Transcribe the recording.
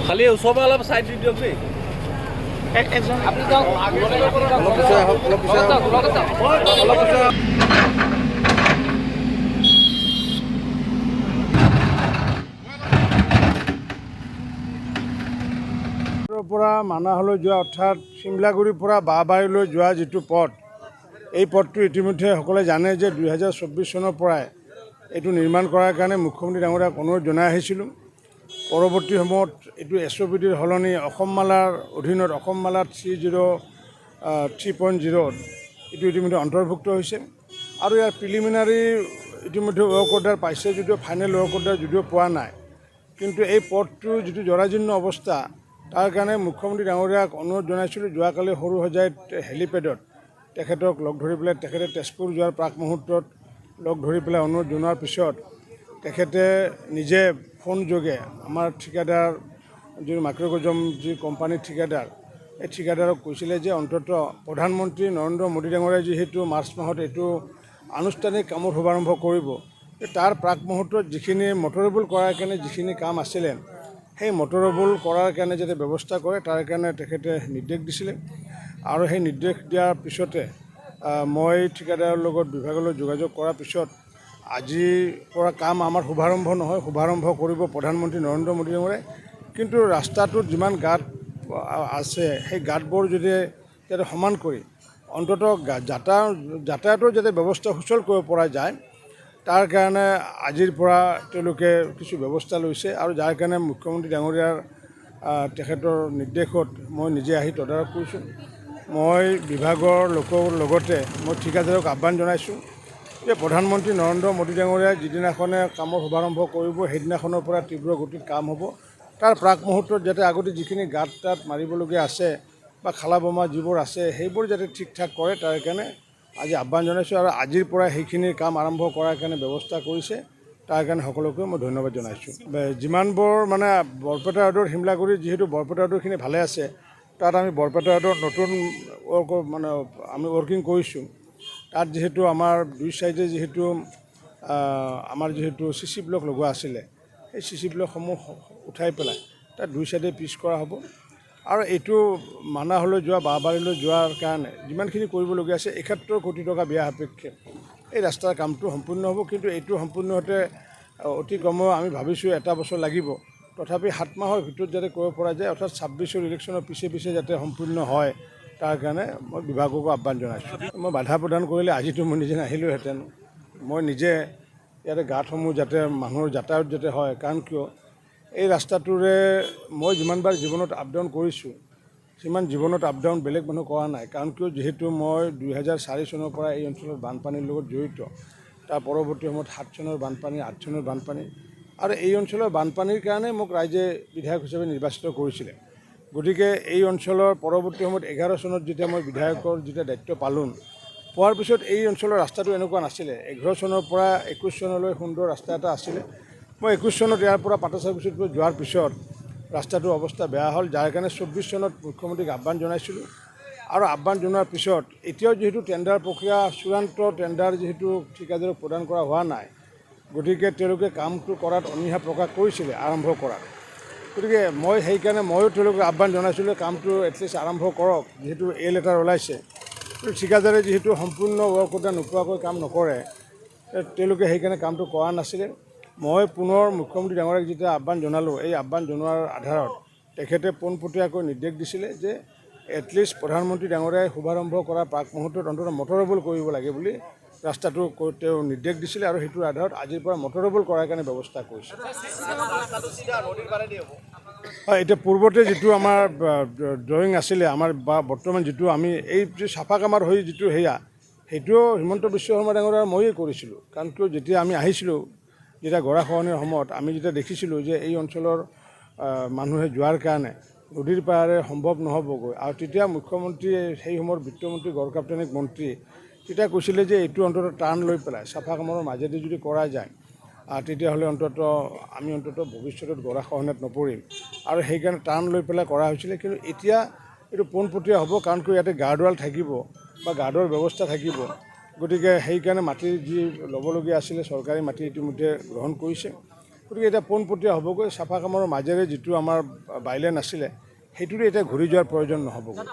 খালি ওচৰৰ অলপ চাইড দি দিয়ক দেই। আপুনি যাওক, পৰা মানাহলৈ যোৱা অৰ্থাৎ চিমলাগুৰিৰ পৰা বাঁহবাৰীলৈ যোৱা যিটো পথ, এই পথটো ইতিমধ্যে সকলোৱে জানে যে 2024 চনৰ পৰাই এইটো নিৰ্মাণ কৰাৰ কাৰণে মুখ্যমন্ত্ৰী ডাঙৰীয়াক অনুৰোধ জনাই আহিছিলোঁ। পৰৱৰ্তী সময়ত এইটো SOPDৰ সলনি অসমমালাৰ অধীনত অসমমালা 3.0 এইটো ইতিমধ্যে অন্তৰ্ভুক্ত হৈছে আৰু ইয়াৰ প্ৰিলিমিনাৰী ইতিমধ্যে ৱৰ্ক অৰ্ডাৰ পাইছে যদিও ফাইনেল ৱৰ্ক অৰ্ডাৰ যদিও পোৱা নাই। কিন্তু এই পথটো যিটো জৰাজীৰ্ণ অৱস্থা, তাৰ কাৰণে মুখ্যমন্ত্ৰী ডাঙৰীয়াক অনুৰোধ জনাইছিলোঁ। যোৱাকালি সৰুসজাইত হেলিপেডত তেখেতক লগ ধৰি পেলাই তেখেতে তেজপুৰ যোৱাৰ প্ৰাক মুহূৰ্তত লগ ধৰি পেলাই অনুৰোধ জনোৱাৰ পিছত তেখেতে নিজে ফোন যোগে আমাৰ ঠিকাদাৰ যি মাইক্ৰ'কজম যি কোম্পানীৰ ঠিকাদাৰ, এই ঠিকাদাৰক কৈছিলে যে অন্ততঃ প্ৰধানমন্ত্ৰী নৰেন্দ্ৰ মোদী ডাঙৰীয়াই যিহেতু মাৰ্চ মাহত এইটো আনুষ্ঠানিক কামৰ শুভাৰম্ভ কৰিব, তাৰ প্ৰাক মুহূৰ্তত যিখিনি মটৰেবল কৰাৰ কাৰণে যিখিনি কাম আছিলে, সেই মটৰেবল কৰাৰ কাৰণে যাতে ব্যৱস্থা কৰে তাৰ কাৰণে তেখেতে নিৰ্দেশ দিছিলে। আৰু সেই নিৰ্দেশ দিয়াৰ পিছতে মই ঠিকাদাৰৰ লগত বিভাগলৈ যোগাযোগ কৰাৰ পিছত আজিৰ পৰা কাম আমাৰ শুভাৰম্ভ নহয়, শুভাৰম্ভ কৰিব প্ৰধানমন্ত্ৰী নৰেন্দ্ৰ মোদী ডাঙৰীয়াই। কিন্তু ৰাস্তাটোত যিমান গাঁত আছে সেই গাঁতবোৰ যদি যাতে সমান কৰি অন্ততঃ যাতায়াতৰ যাতে ব্যৱস্থা সুচল কৰিব পৰা যায়, তাৰ কাৰণে আজিৰ পৰা তেওঁলোকে কিছু ব্যৱস্থা লৈছে। আৰু যাৰ কাৰণে মুখ্যমন্ত্ৰী ডাঙৰীয়াৰ তেখেতৰ নিৰ্দেশত মই নিজে আহি তদাৰক কৰিছোঁ। মই বিভাগৰ লোকৰ লগতে মই ঠিকাদাৰক আহ্বান জনাইছোঁ যে প্ৰধানমন্ত্ৰী নৰেন্দ্ৰ মোদী ডাঙৰীয়াই যিদিনাখনে কামৰ শুভাৰম্ভ কৰিব সেইদিনাখনৰ পৰা তীব্ৰ গতিত কাম হ'ব। তাৰ প্ৰাক মুহূৰ্তত যাতে আগতে যিখিনি গাঁত তাত মাৰিবলগীয়া আছে বা খালা বোমা যিবোৰ আছে সেইবোৰ যাতে ঠিক ঠাক কৰে, তাৰ কাৰণে আজি আহ্বান জনাইছোঁ। আৰু আজিৰ পৰা সেইখিনিৰ কাম আৰম্ভ কৰাৰ কাৰণে ব্যৱস্থা কৰিছে, তাৰ কাৰণে সকলোকে মই ধন্যবাদ জনাইছোঁ। যিমানবোৰ মানে বৰপেটা ৰোডৰ শিমলাগুৰিত যিহেতু বৰপেটা ৰোডৰখিনি ভালে আছে, তাত আমি বৰপেটা ৰোডৰ নতুন মানে আমি ৱৰ্কিং কৰিছোঁ। তাত যিহেতু আমাৰ দুই চাইডে যিহেতু আমাৰ যিহেতু CC ব্লক লগোৱা আছিলে, সেই CC ব্লকসমূহ উঠাই পেলাই তাত দুই চাইডে পিচ কৰা হ'ব। আৰু এইটো মানাহলৈ যোৱা বাঁহবাৰীলৈ যোৱাৰ কাৰণে যিমানখিনি কৰিবলগীয়া আছে 71 কোটি টকা ব্যয় সাপেক্ষে এই ৰাস্তাৰ কামটো সম্পূৰ্ণ হ'ব। কিন্তু এইটো সম্পূৰ্ণ হওঁতে অতি কমেও আমি ভাবিছোঁ 1 বছৰ লাগিব। তথাপি 7 মাহৰ ভিতৰত যাতে কৰিব পৰা যায়, অৰ্থাৎ 26 ইলেকশ্যনৰ পিছে যাতে সম্পূৰ্ণ হয়, তাৰ কাৰণে মই বিভাগকো আহ্বান জনাইছোঁ। মই বাধা প্ৰদান কৰিলে আজিতো মই নিজে নাহিলোহেঁতেন। মই নিজে ইয়াতে গাঁতসমূহ যাতে মানুহৰ যাতায়াত যাতে হয়, কাৰণ কিয় এই ৰাস্তাটোৰে মই যিমানবাৰ জীৱনত আপ ডাউন কৰিছোঁ সিমান জীৱনত আপ ডাউন বেলেগ মানুহ কৰা নাই। কাৰণ কিয় যিহেতু মই 2004 চনৰ পৰা এই অঞ্চলত বানপানীৰ লগত জড়িত। তাৰ পৰৱৰ্তী সময়ত 7 চনৰ বানপানী, 8 চনৰ বানপানী, আৰু এই অঞ্চলৰ বানপানীৰ কাৰণে মোক ৰাইজে বিধায়ক হিচাপে নিৰ্বাচিত কৰিছিলে। গতিকে এই অঞ্চলৰ পৰৱৰ্তী সময়ত 11 চনত যেতিয়া মই বিধায়কৰ যেতিয়া দায়িত্ব পোৱাৰ পিছত এই অঞ্চলৰ ৰাস্তাটো এনেকুৱা নাছিলে। 11 চনৰ পৰা 21 চনলৈ সুন্দৰ ৰাস্তা এটা আছিলে। মই 21 চনত ইয়াৰ পৰা পাটাচাকুচিত যোৱাৰ পিছত ৰাস্তাটোৰ অৱস্থা বেয়া হ'ল, যাৰ কাৰণে 24 চনত মুখ্যমন্ত্ৰীক আহ্বান জনাইছিলোঁ। আৰু আহ্বান জনোৱাৰ পিছত এতিয়াও যিহেতু টেণ্ডাৰ প্ৰক্ৰিয়া চূড়ান্ত টেণ্ডাৰ যিহেতু ঠিকাদাৰক প্ৰদান কৰা হোৱা নাই, গতিকে তেওঁলোকে কামটো কৰাত অনীহা প্ৰকাশ কৰিছিলে আৰম্ভ কৰাত। গতিকে মই সেইকাৰণে ময়ো তেওঁলোকক আহ্বান জনাইছিলোঁ কামটো এটলিষ্ট আৰম্ভ কৰক, যিহেতু A লেটাৰ ওলাইছে। কিন্তু ঠিকাদাৰে যিহেতু সম্পূৰ্ণ ৱৰ্ক অৰ্ডাৰ নোপোৱাকৈ কাম নকৰে, তেওঁলোকে সেইকাৰণে কামটো কৰা নাছিলে। মই পুনৰ মুখ্যমন্ত্ৰী ডাঙৰীয়াক যেতিয়া আহ্বান জনালোঁ, এই আহ্বান জনোৱাৰ আধাৰত তেখেতে পোনপটীয়াকৈ নিৰ্দেশ দিছিলে যে এটলিষ্ট প্ৰধানমন্ত্ৰী ডাঙৰীয়াই শুভাৰম্ভ কৰা প্ৰাক মুহূৰ্তত অন্ততঃ মটৰেবল কৰিব লাগে বুলি ৰাস্তাটো তেওঁ নিৰ্দেশ দিছিলে। আৰু সেইটোৰ আধাৰত আজিৰ পৰা মটৰেবল কৰাৰ কাৰণে ব্যৱস্থা কৰিছে। হয়, এতিয়া পূৰ্বতে যিটো আমাৰ ড্ৰয়িং আছিলে, আমাৰ বা বৰ্তমান যিটো আমি এই চাফা কামাৰ হৈ যিটো সেইটোও হিমন্ত বিশ্ব শৰ্মা ডাঙৰীয়াৰ ময়ে কৰিছিলোঁ। কাৰণ কিয় যেতিয়া আমি আহিছিলোঁ, যেতিয়া গৰাখহনীৰ সময়ত আমি যেতিয়া দেখিছিলোঁ যে এই অঞ্চলৰ মানুহে যোৱাৰ কাৰণে নদীৰ পাৰে সম্ভৱ নহ'বগৈ, আৰু তেতিয়া মুখ্যমন্ত্ৰীয়ে সেই সময়ৰ বিত্তমন্ত্ৰী গড়কাপ্তানিক মন্ত্ৰী তেতিয়া কৈছিলে যে এইটো অন্ততঃ টাৰ্ণ লৈ পেলাই চাফা কামৰ মাজেদি যদি কৰা যায়, তেতিয়াহ'লে আমি ভৱিষ্যতত গৰাখহনীয়াত নপৰিম। আৰু সেইকাৰণে টাৰ্ণ লৈ পেলাই কৰা হৈছিলে। কিন্তু এতিয়া এইটো পোনপটীয়া হ'ব, কাৰণ কিয় ইয়াতে গাৰ্ডৱাল থাকিব বা গাৰ্ডৰ ব্যৱস্থা থাকিব। গতিকে সেইকাৰণে মাটি যি ল'বলগীয়া আছিলে চৰকাৰী মাটি ইতিমধ্যে গ্ৰহণ কৰিছে। গতিকে এতিয়া পোনপটীয়া হ'বগৈ চাফা কামৰ মাজেৰে যিটো আমাৰ বাইলেন আছিলে সেইটোৰে এতিয়া ঘূৰি যোৱাৰ প্ৰয়োজন নহ'বগৈ